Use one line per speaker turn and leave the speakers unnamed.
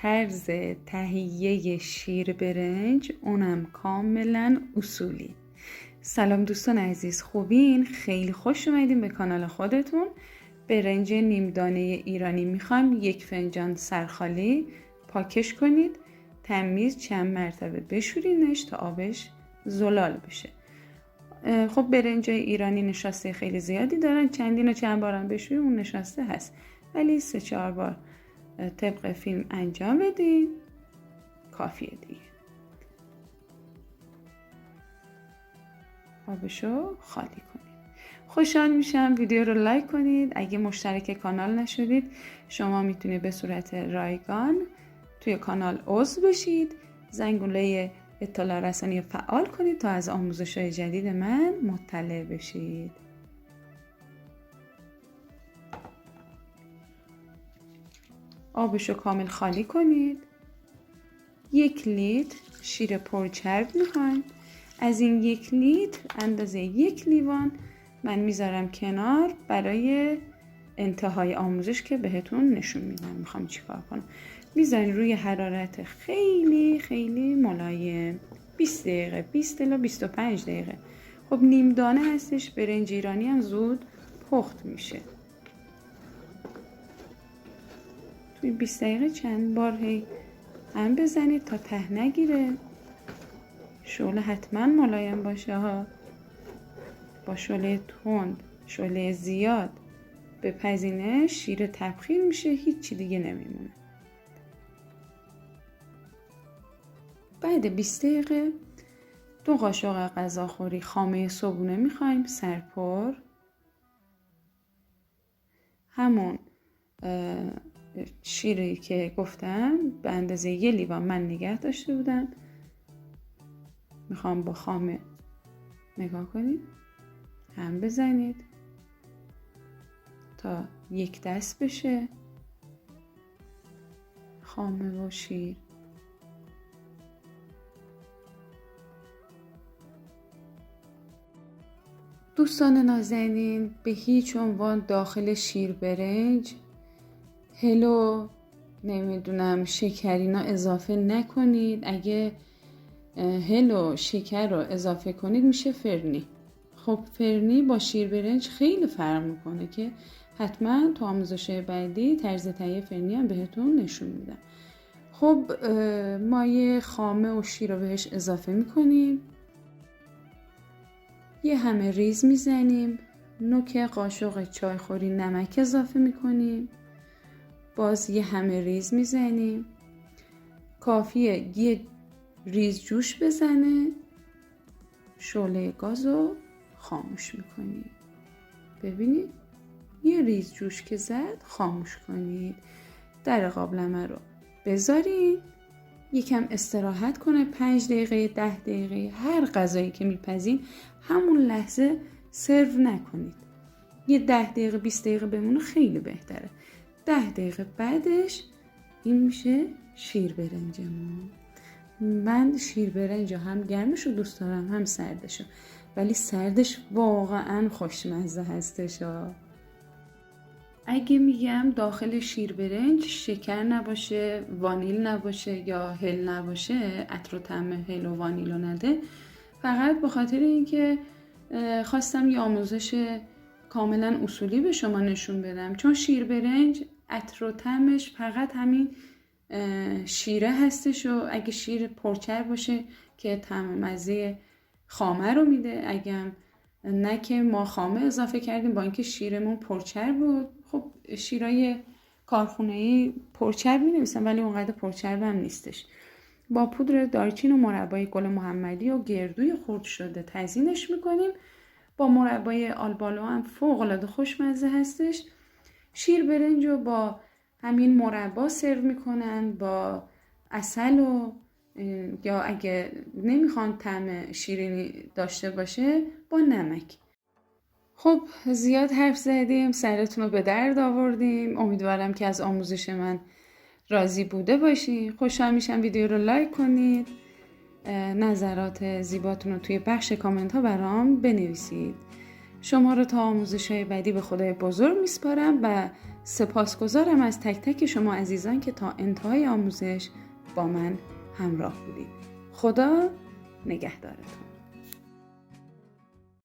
طرز تهیه شیر برنج، اونم کاملا اصولی. سلام دوستان عزیز، خوبین؟ خیلی خوش اومدین به کانال خودتون. برنج نیم دانه ایرانی میخوایم 1 فنجان سرخالی پاکش کنید، تمیز چند مرتبه بشورینش تا آبش زلال بشه. خب برنج ایرانی نشاسته خیلی زیادی دارن، چندین و چند بارم بشورین اون نشاسته هست، ولی 3-4 بار طبق فیلم انجام بدین کافیه دیگه. آبشو خالی کنید. خوشحال میشم ویدیو رو لایک کنید. اگه مشترک کانال نشدید شما میتونید به صورت رایگان توی کانال عضو بشید، زنگوله اطلاع رسانی فعال کنید تا از آموزش‌های جدید من مطلع بشید. آبشو کامل خالی کنید. 1 لیتر شیر پرچرب میخوایم. از این 1 لیتر اندازه 1 لیوان من میذارم کنار برای انتهای آموزش که بهتون نشون میدم میخوام چیکار کنم. میذارین روی حرارت خیلی خیلی ملایم 20 دقیقه 20 الی 25 دقیقه. خب نیم دانه هستش، برنج ایرانی هم زود پخت میشه. توی 20 دقیقه چند بار هم بزنید تا ته نگیره. شعله حتما ملایم باشه ها. با شعله تند، شعله زیاد بپزینه شیر تبخیر میشه، هیچی دیگه نمیمونه. بعد 20 دقیقه 2 قاشق غذاخوری خامه صبحونه میخوایم سرپر. همون شیری که گفتم به اندازه 1 لیوان من نگه داشته بودم میخوام با خامه نگاه کنید هم بزنید تا 1 دست بشه خامه و شیر. دوستان نازنین، به هیچ عنوان داخل شیر برنج هلو نمیدونم شکرینا اضافه نکنید. اگه هلو شکر رو اضافه کنید میشه فرنی. خب فرنی با شیر برنج خیلی فرق میکنه که حتما تو آموزش بعدی طرز تهیه فرنی هم بهتون نشون میدم. خب مایه خامه و شیر رو بهش اضافه میکنیم، یه همه ریز میزنیم، نوک قاشق چایخوری نمک اضافه میکنیم، باز یه همه ریز میزنیم. کافیه یه ریز جوش بزنه، شعله گاز رو خاموش میکنید. ببینید یه ریز جوش که زد خاموش کنید. در قابلمه رو بذارید یکم استراحت کنه، 5 دقیقه 10 دقیقه. هر غذایی که میپزین همون لحظه سرو نکنید. یه 10 دقیقه 20 دقیقه بمونه خیلی بهتره. 10 دقیقه بعدش این میشه شیر برنجمون. من شیر برنج هم گرمشو دوست دارم هم سردشو، ولی سردش واقعا خوشمزه هستش. اگه میگم داخل شیر برنج شکر نباشه، وانیل نباشه یا هل نباشه، عطر و طعم هل و وانیل رو نده، فقط به خاطر اینکه خواستم یه آموزش کاملا اصولی به شما نشون بدم. چون شیر برنج عطر و طعمش فقط همین شیره هستش و اگه شیر پرچرب باشه که طعم مزه خامه رو میده. اگه نه که ما خامه اضافه کردیم با اینکه شیرمون پرچرب بود. خب شیرای کارخونه‌ای پرچرب می‌نویسن ولی اونقدر پرچرب هم نیستش. با پودر دارچین و مربای گل محمدی و گردوی خرد شده تزیینش میکنیم. با مربای آلبالو هم فوق‌العاده خوشمزه هستش. شیر برنج رو با همین مربا سرو میکنن با عسل و یا اگه نمیخوان طعم شیرینی داشته باشه با نمک. خب زیاد حرف زدیم، سرتون رو به درد آوردیم. امیدوارم که از آموزش من راضی بوده باشین. خوشحال میشم ویدیو رو لایک کنید، نظرات زیباتون رو توی بخش کامنت ها برام بنویسید. شما رو تا آموزش های بعدی به خدای بزرگ میسپارم و سپاسگزارم از تک تک شما عزیزان که تا انتهای آموزش با من همراه بودید. خدا نگهدارتون.